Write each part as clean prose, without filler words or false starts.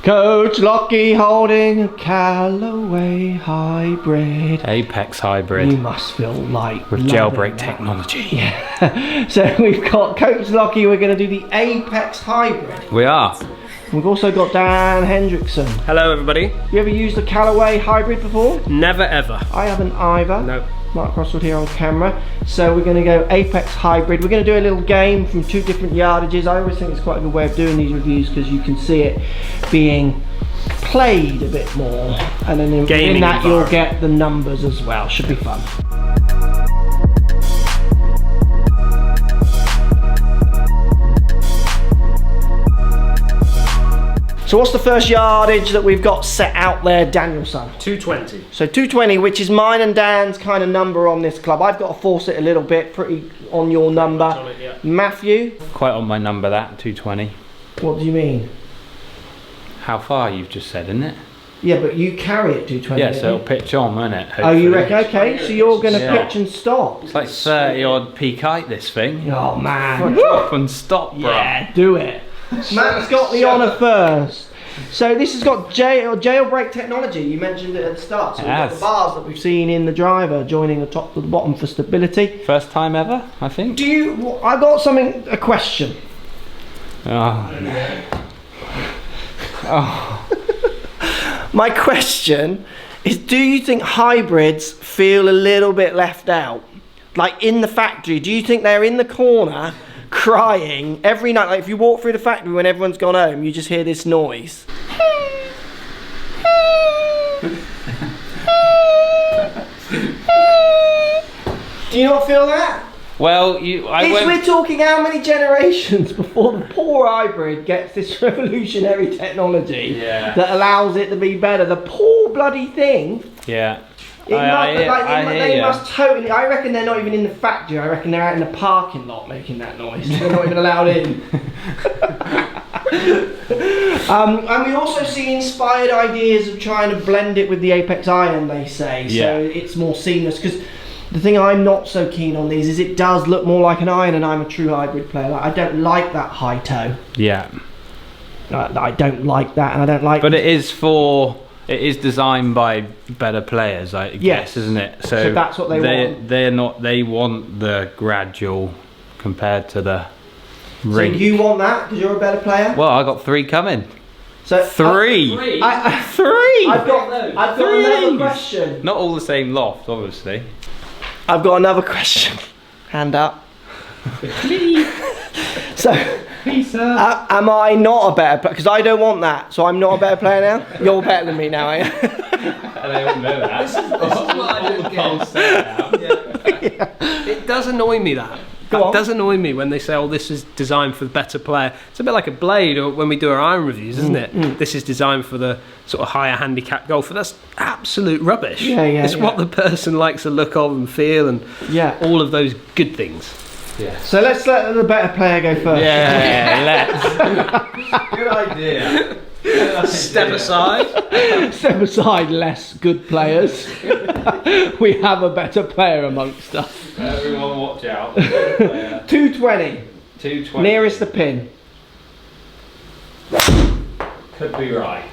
Coach Lockey holding a Callaway hybrid. Apex hybrid. You must feel like with jailbreak technology. Yeah. So we've got Coach Lockey, we're going to do the Apex hybrid. We are. We've also got Dan Hendriksen. Hello everybody. You ever used a Callaway hybrid before? Never ever. I haven't either. No. Mark Crossfield here on camera. So we're going to go Apex hybrid. We're going to do a little game from 2 different yardages. I always think it's quite a good way of doing these reviews because you can see it being played a bit more, and then in that you'll get the numbers as well. Should be fun. So what's the first yardage that we've got set out there, Danielson? 220. So 220, which is mine and Dan's kind of number on this club. I've got to force it a little bit, pretty on your number. On it, yeah. Matthew? Quite on my number, that 220. What do you mean? How far you've just said, isn't it? Yeah, but you carry it 220. Yeah, so it'll pitch on, won't it? Hopefully. Oh, you reckon? Okay, so you're going to pitch and stop. It's like 30 odd peak height, this thing. Oh man. Drop and stop, bro. Yeah, do it. Matt's got the honour first. So this has got jailbreak technology. You mentioned it at the start. So we've got the bars that we've seen in the driver joining the top to the bottom for stability. First time ever, I think. Do you? I got a question. Oh no. Oh. My question is, do you think hybrids feel a little bit left out? Like in the factory, do you think they're in the corner crying every night? Like if you walk through the factory when everyone's gone home, you just hear this noise. Do you not feel that? Well, we're talking how many generations before the poor hybrid gets this revolutionary technology that allows it to be better. The poor bloody thing. Yeah. They must totally. I reckon they're not even in the factory. I reckon they're out in the parking lot making that noise. They're not even allowed in. And we also see inspired ideas of trying to blend it with the Apex Iron. They say so it's more seamless. Because the thing I'm not so keen on these is it does look more like an iron, and I'm a true hybrid player. Like, I don't like that high toe. Yeah. I don't like that, and I don't like. But it is designed by better players, I guess, isn't it? So that's what they want. They want the gradual compared to the ring. So you want that because you're a better player? Well, I got 3 coming. So three. Three. I've got another question. Not all the same loft, obviously. I've got another question. Hand up. Please. So, please, sir. Am I not a better player? Because I don't want that. So I'm not a better player now? You're better than me now, are you? They all know that. This is what I don't get. It does annoy me that. It does annoy me when they say, oh, this is designed for the better player. It's a bit like a blade, or when we do our iron reviews, isn't it? This is designed for the sort of higher handicap golfer. That's absolute rubbish. It's what the person likes to look of and feel, and all of those good things. Yeah. So let's let the better player go first. Let's. Good idea. Step aside. Step aside, less good players. We have a better player amongst us. Everyone watch out. 220. 220. Nearest the pin. Could be right.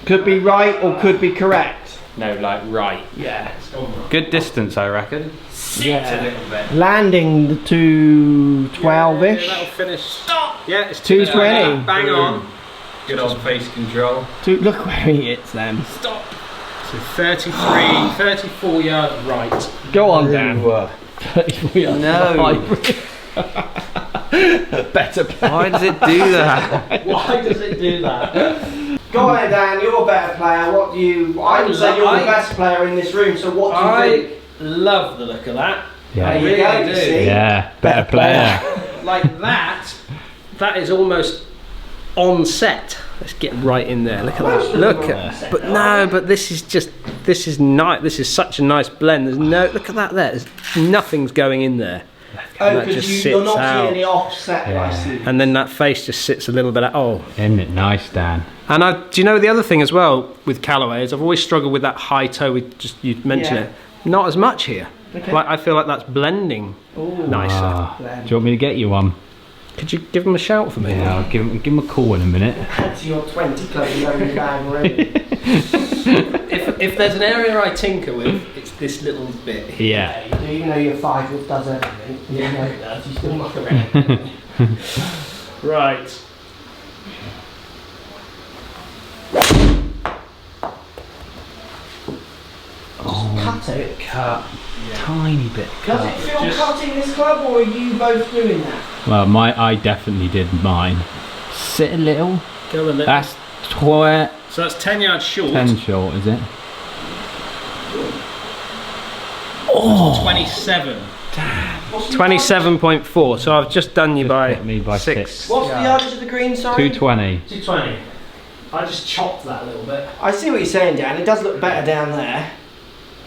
Could be right or could be correct. No, like right. Yeah. Good distance, I reckon. Yeah. A little bit. Landing the 212-ish. Yeah, that'll finish. Stop. Yeah, it's 220. Bang on. Good old face control. Look where he hits them. Stop. So 34 yards right. Go on, Dan. 34 yards. No. Better player. Why does it do that? Why does it do that? Go on, Dan. You're a better player. What do you? I would say you're the best player in this room. So what do you think? Love the look of that. Yeah. I really do. Yeah. Better player. Like that. That is almost on set. Let's get right in there. Look at that. Look at. But no. But this is nice. This is such a nice blend. There's no. Look at that. There's nothing's going in there. Oh, because you're not seeing any offset. I see. And then that face just sits a little bit. Isn't it nice, Dan? And do you know the other thing as well with Callaway is I've always struggled with that high toe. You mentioned it. Not as much here. Okay. Like I feel like that's blending nicer. Do you want me to get you one? Could you give him a shout for me? Yeah, I'll give him a call in a minute. Add to your 20 club, you know your bag already. If there's an area I tinker with, it's this little bit here. Yeah. You know your 5 wood does everything. You know it does, you still muck around. Right. Cut it. Cut. Tiny bit cut. Does it feel cutting this club, or are you both doing that? Well, I definitely did mine. Sit a little. Go a little. That's So that's 10 yards short. 10 short, is it? Oh, 27. 27.4. So I've just done you by, hit me by 6. What's the yardage of the green, sorry? 220. 220. I just chopped that a little bit. I see what you're saying, Dan. It does look better down there.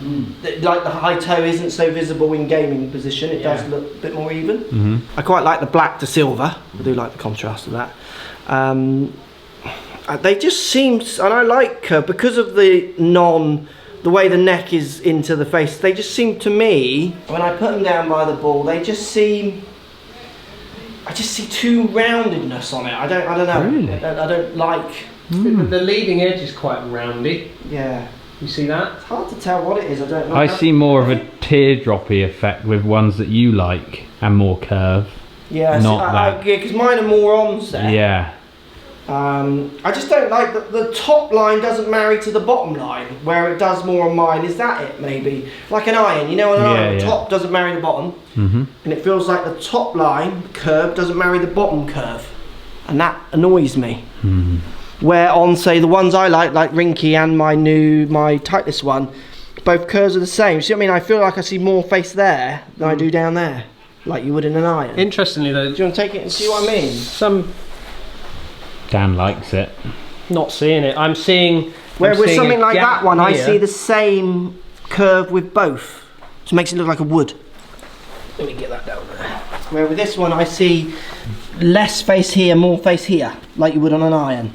Like the high toe isn't so visible in gaming position. It does look a bit more even. I quite like the black to silver. I do like the contrast of that. They just seem, and I like because of the way the neck is into the face. They just seem to me, when I put them down by the ball, they just seem. I just see too roundedness on it. I don't know. Really? I don't like. The leading edge is quite roundy. Yeah. You see that? It's hard to tell what it is. I don't know. I see more of a teardroppy effect with ones that you like and more curve. Yeah, Not that. because mine are more onset. Yeah. I just don't like the top line doesn't marry to the bottom line where it does more on mine. Is that it? Maybe like an iron. You know, an iron, the top doesn't marry the bottom, and it feels like the top line curve doesn't marry the bottom curve, and that annoys me. Where on, say, the ones I like Rinky and my Titleist one, both curves are the same. See what I mean? I feel like I see more face there than I do down there, like you would in an iron. Interestingly though, Do you want to take it and see what I mean? Dan likes it. Not seeing it. I'm seeing. Where with something like that one, I here. see the same curve with both. So it makes it look like a wood. Let me get that down there. Where with this one, I see less face here, more face here, like you would on an iron.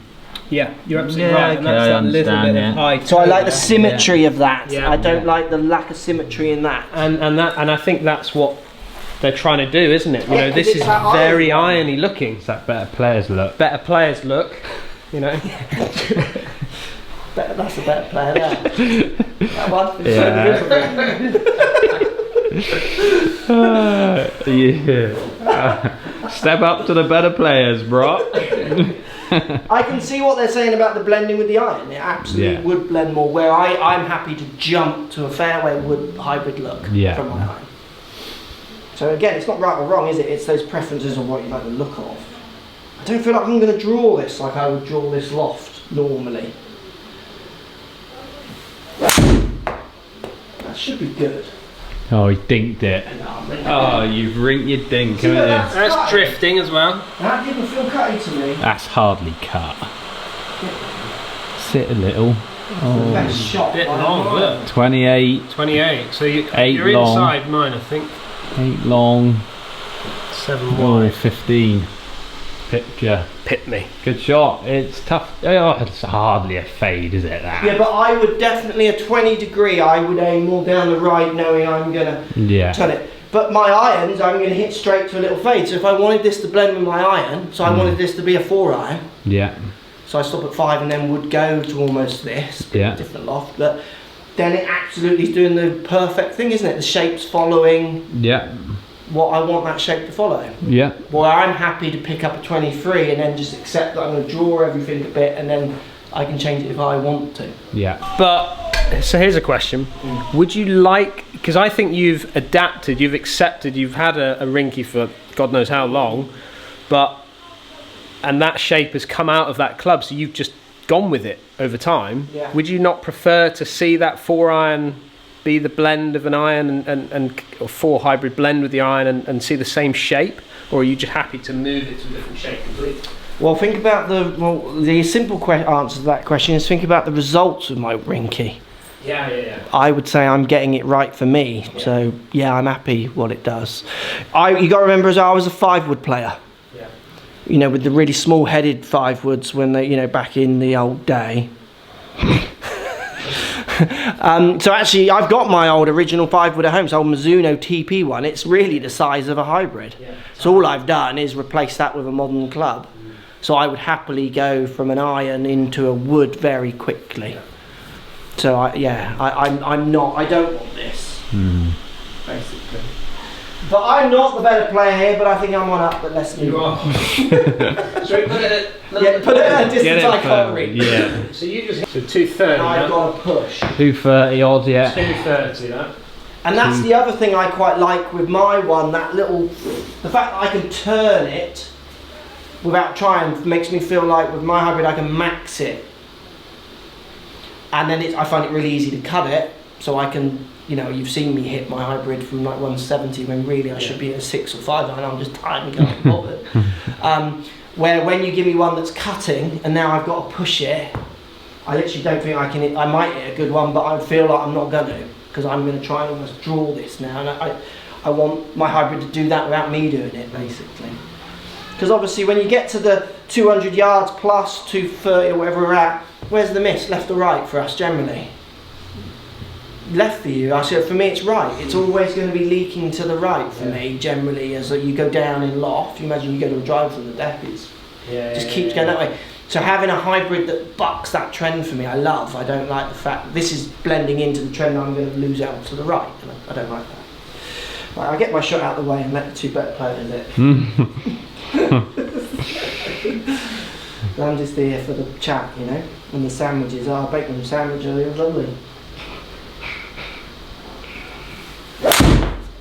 Yeah, you're absolutely Yeah, right. And okay, that's I that little understand, bit yeah. of high. So I like the toe symmetry of that. Yeah. I don't like the lack of symmetry in that. there. And I think that's what they're trying to do, isn't it? You know, this it's is that very iron. irony looking. It's that better players look. Better players look. You know. That's a better player there. That one. Yeah. Step up to the better players, bro. I can see what they're saying about the blending with the iron. It absolutely would blend more. Where I'm happy to jump to a fairway wood hybrid look from my iron. So again, it's not right or wrong, is it? It's those preferences of what you like the look of. I don't feel like I'm going to draw this like I would draw this loft normally. That should be good. Oh, he dinked it. Oh, you've rinked your dink, haven't you? That's drifting as well. That didn't feel cutty to me. That's hardly cut. Sit a little. Best shot. Bit long, look. 28. 28. So you're long. inside mine, I think. 8 long. 7 Oh, wide. 15. Picture. Pit me. Good shot. It's tough. Oh, it's hardly a fade, is it? That. Yeah, but I would definitely, a 20 degree, I would aim more down the right knowing I'm going to turn it. But my irons, I'm going to hit straight to a little fade. So if I wanted this to blend with my iron, so I wanted this to be a 4 iron. Yeah. So I stop at 5 and then would go to almost this. Different loft. But then it absolutely is doing the perfect thing, isn't it? The shape's following what I want that shape to follow. Yeah. Well, I'm happy to pick up a 23 and then just accept that I'm going to draw everything a bit and then I can change it if I want to. Yeah. But, so here's a question. Would you like, because I think you've adapted, you've accepted, you've had a Rinky for God knows how long, and that shape has come out of that club, so you've just gone with it over time. Yeah. Would you not prefer to see that 4 iron be the blend of an iron or 4 hybrid blend with the iron and see the same shape, or are you just happy to move it to a different shape completely? Well, think about the simple answer to that question is think about the results of my Rinky. Yeah. I would say I'm getting it right for me. Yeah. So yeah, I'm happy what it does. You got to remember as well, I was a 5 wood player. Yeah. You know, with the really small headed 5 woods when they, back in the old day. So actually, I've got my old original 5-wood at home, so old Mizuno TP one. It's really the size of a hybrid. Yeah. So all I've done is replace that with a modern club. So I would happily go from an iron into a wood very quickly. Yeah. So I don't want this, basically. But I'm not the better player here, but I think I'm one up, but let's move on. Should we put it at... Yeah, put it at a distance I can't reach. Yeah. So you just... So 230 I've got to push. 230 odds, yeah. 230, that. And that's the other thing I quite like with my one, that little... The fact that I can turn it without trying makes me feel like with my hybrid I can max it. And then I find it really easy to cut it, so I can... You know, you've seen me hit my hybrid from like 170 when really I should be at a 6 or 5 iron. I'm just tired and can't be bothered. Where when you give me one that's cutting and now I've got to push it, I literally don't think I can hit. I might hit a good one, but I feel like I'm not going to, because I'm going to try and almost draw this now. And I want my hybrid to do that without me doing it, basically. Because obviously when you get to the 200 yards plus 230 or whatever we're at, where's the miss? Left or right for us generally? Left for you. I said for me it's right. It's always going to be leaking to the right for me generally as you go down in loft. You imagine you go to a drive from the deck, it just keeps going that way. So having a hybrid that bucks that trend for me, I love. I don't like the fact this is blending into the trend I'm going to lose out to the right. And I don't like that. Right, I'll get my shot out of the way and let the two better players it. I'm just here for the chat, you know, and the sandwiches. Oh, I baked them sandwich earlier, it was lovely.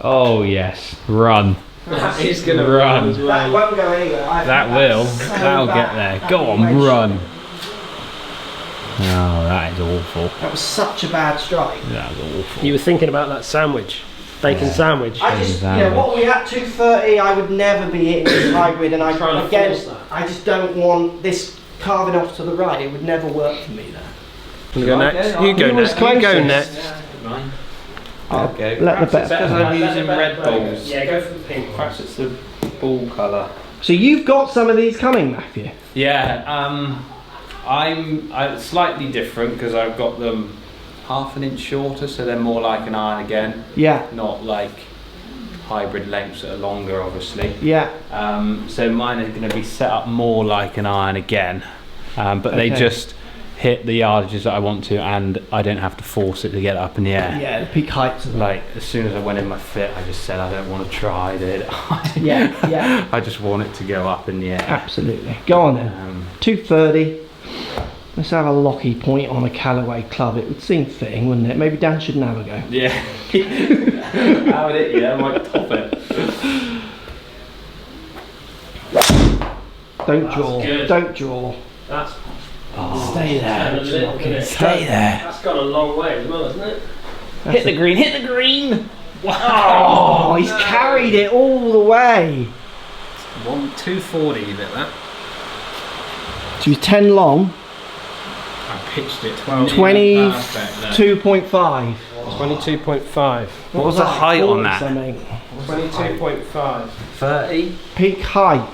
Oh yes, run. He's going to run as well. That won't go anywhere. That will. That'll get there. Go on, run. Oh, that is awful. That was such a bad strike. That was awful. You were thinking about that sandwich, bacon sandwich. I just, you know, what we at 230, I would never be hitting this hybrid, and I Trying to again, force that. I just don't want this carving off to the right. It would never work for me. That. You go next. You go next. You go next. Okay. Let the bet. Because I'm using red balls. Yeah, go for the pink. Perhaps it's the ball colour. So you've got some of these coming, Matthew. Yeah, I'm slightly different because I've got them half an inch shorter, so they're more like an iron again. Yeah. Not like hybrid lengths that are longer, obviously. Yeah. So mine are going to be set up more like an iron again, but they just hit the yardages that I want to, and I don't have to force it to get up in the air. Yeah, the peak heights. Like as soon as I went in my fit, I just said I don't want to try it. Yeah. I just want it to go up in the air. Absolutely. Go on then. 230. Let's have a Lockey point on a Callaway club. It would seem fitting, wouldn't it? Maybe Dan shouldn't have a go. Yeah. How would it? Yeah, I might top it. Don't draw. Good. Don't draw. That's Stay there. Stay there. That's gone a long way as well, isn't it? Hit the green. Hit the green. Oh, he's carried it all the way. 240 you hit that. So he's 10 long. I pitched it 12. 22.5. 22.5. What was the height on that? 22.5. 30. Peak height.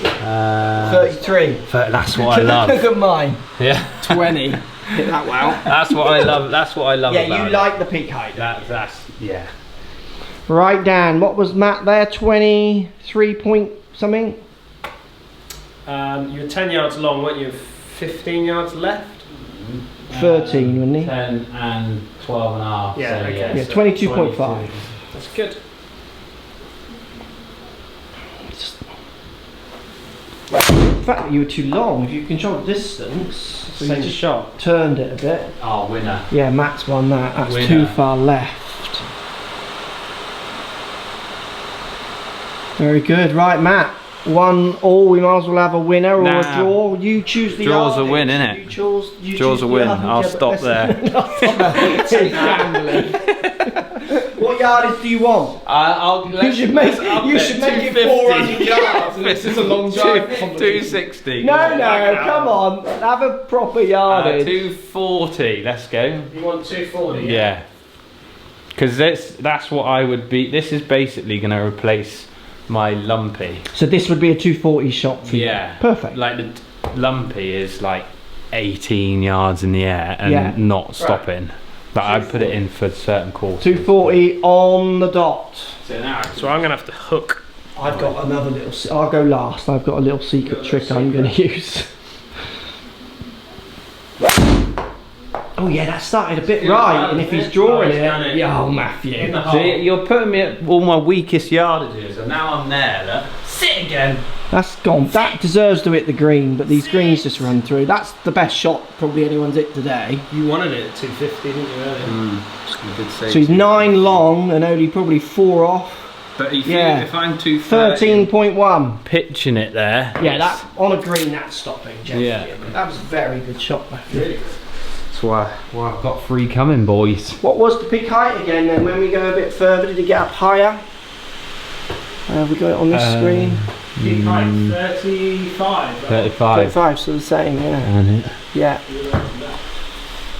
33. That's what I love. Look at mine. Yeah. 20. Hit that well. That's what I love. That's what I love. Yeah, about you it. like the peak height. That's yeah. Right, Dan. What was Matt there? 23 point something. You were 10 yards long, weren't you? 15 yards left. 13, wasn't he? 10 and 12 and a half. Yeah, so okay. Yeah, so 22.5. That's good. The fact that you were too long, if you controlled the distance, so you Same just shot. turned it a bit. Oh, winner. Yeah, Matt's won that. That's Winner. too far left. Very good. Right, Matt. 1-1. We might as well have a winner or a draw. You choose the Draw's a yardage. win, innit? You choose Draw's the a win. yardage. I'll Yeah, stop but there. What yardage do you want? You should make it 400 yards. This is a long drive. 260. No, come on. Have a proper yardage. 240. Let's go. You want 240? Yeah. Because that's what I would be. This is basically going to replace my lumpy. So this would be a 240 shot for you. Yeah. Perfect. Like the lumpy is like 18 yards in the air and not stopping. But I put it in for certain courses. 240 on the dot. So I'm going to have to hook. I've got another little, I'll go last. I've got a little secret trick I'm going to use. Oh yeah, that started a bit right, and if he's drawing it, oh Matthew. See, you're putting me at all my weakest yardages, and now I'm there. Look. Sit again. That's gone. That deserves to hit the green, but these greens just run through. That's the best shot probably anyone's hit today. You wanted it at 250, didn't you, earlier? So he's 9 long and only probably 4 off. But if I'm 13.1. Pitching it there. Yeah, that on a green, that's stopping. Yeah. That was a very good shot, Matthew. Really? That's why I've got 3 coming, boys. What was the peak height again then? When we go a bit further, did it get up higher? Have we got it on this screen? Peak height 35. 35, so the same, yeah. Yeah.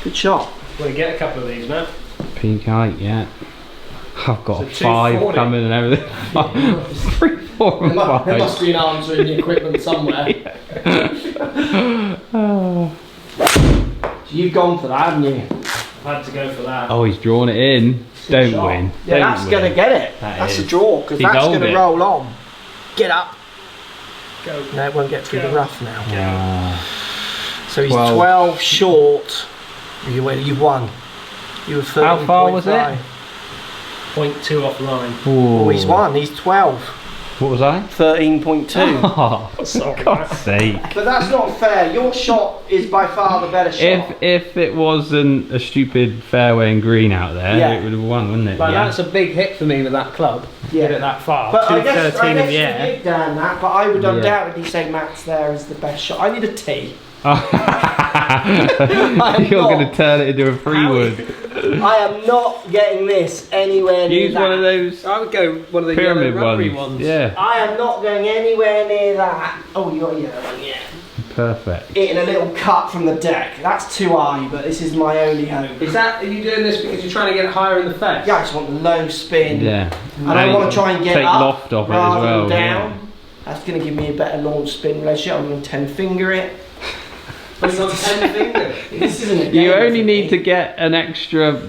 Good shot. Want to get a couple of these, man? Peak height, yeah. I've got So 5 coming and everything. 3, 4 and 5. There must be an answer in the equipment somewhere. So you've gone for that, haven't you? I've had to go for that. Oh, he's drawn it in. Don't shot. win. Yeah, Don't that's win. going to get it. That That's is. a draw, because He's that's going to it. roll on. Get up. Go. No, it won't get through the rough now. So he's 12. 12 short. You've won. You were 13. How far was it? 0.2 off line. Oh, he's won. He's 12. What was I? 13.2. Oh, Sorry, God's sake. But that's not fair. Your shot is by far the better shot. If it wasn't a stupid fairway and green out there, it would have won, wouldn't it? But that's a big hit for me with that club. Yeah. Hit it that far. But I guess 213 in the you air. did down that, but I would undoubtedly say Matt's there is the best shot. I need a tee. You're going to turn it into a 3-wood. I am not getting this anywhere near Use that. one of those I would go one of the pyramid yellow rubbery ones. Yeah, I am not going anywhere near that. Oh, you got a yellow one, yeah. perfect. Hitting a little cut from the deck. That's too high, but this is my only hope. Are you doing this because you're trying to get it higher in the face? Yeah, I just want the low spin. Yeah. And I want to try and get take up loft off it as rather well. than down. Yeah. That's going to give me a better launch spin relationship. I'm going to 10 finger it. But it's on 10 fingers. This isn't a game. You only need to get an extra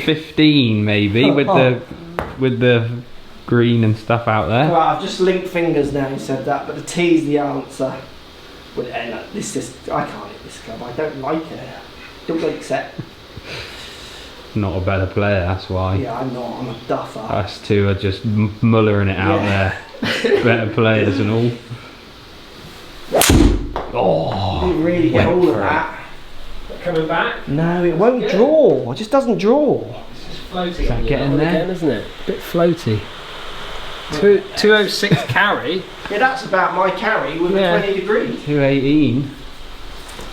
15 maybe with the green and stuff out there. Well, I've just linked fingers now. You said that, but the T's the answer. Well, no, this is I can't hit this club. I don't like it. Don't like set. Not a better player, that's why. Yeah, I'm not. I'm a duffer. Us two are just mullering it out there. Better players and all. Oh, didn't really get all of that. Coming back? No, it won't draw. It just doesn't draw. It's just floating. Is that getting there? Again, isn't it? A bit floaty. 206 carry. Yeah, that's about my carry with a 20 degree. 218.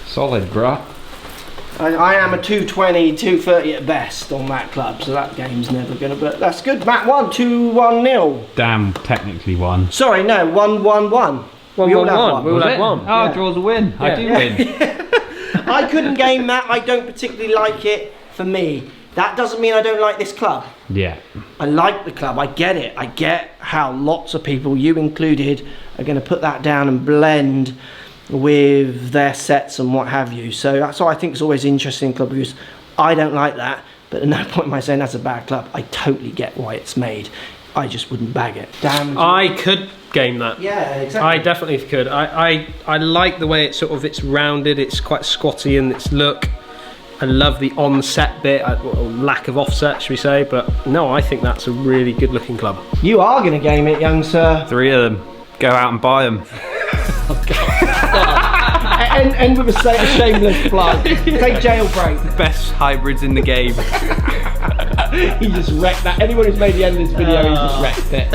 Solid, bruh. I am a 220, 230 at best on that club, so that game's never gonna. But that's good. Matt won 2-1-0. Damn, technically won. Sorry, no, 1-1-1. We all have one. We all Was have it? one. Oh, Yeah. draws a win. I do win. I couldn't game that. I don't particularly like it for me. That doesn't mean I don't like this club. Yeah. I like the club. I get it. I get how lots of people, you included, are going to put that down and blend with their sets and what have you. So that's why I think it's always interesting in club reviews. I don't like that, but at no point am I saying that's a bad club. I totally get why it's made. I just wouldn't bag it. Damn. I could game that. Yeah, exactly. I definitely could. I like the way it's rounded. It's quite squatty in its look. I love the on-set bit, or lack of offset, should we say? But no, I think that's a really good-looking club. You are going to game it, young sir. 3 of them. Go out and buy them. End with a shameless plug. Take jailbreak. Best hybrids in the game. He just wrecked that. Anyone who's made the end of this video, he just wrecked it.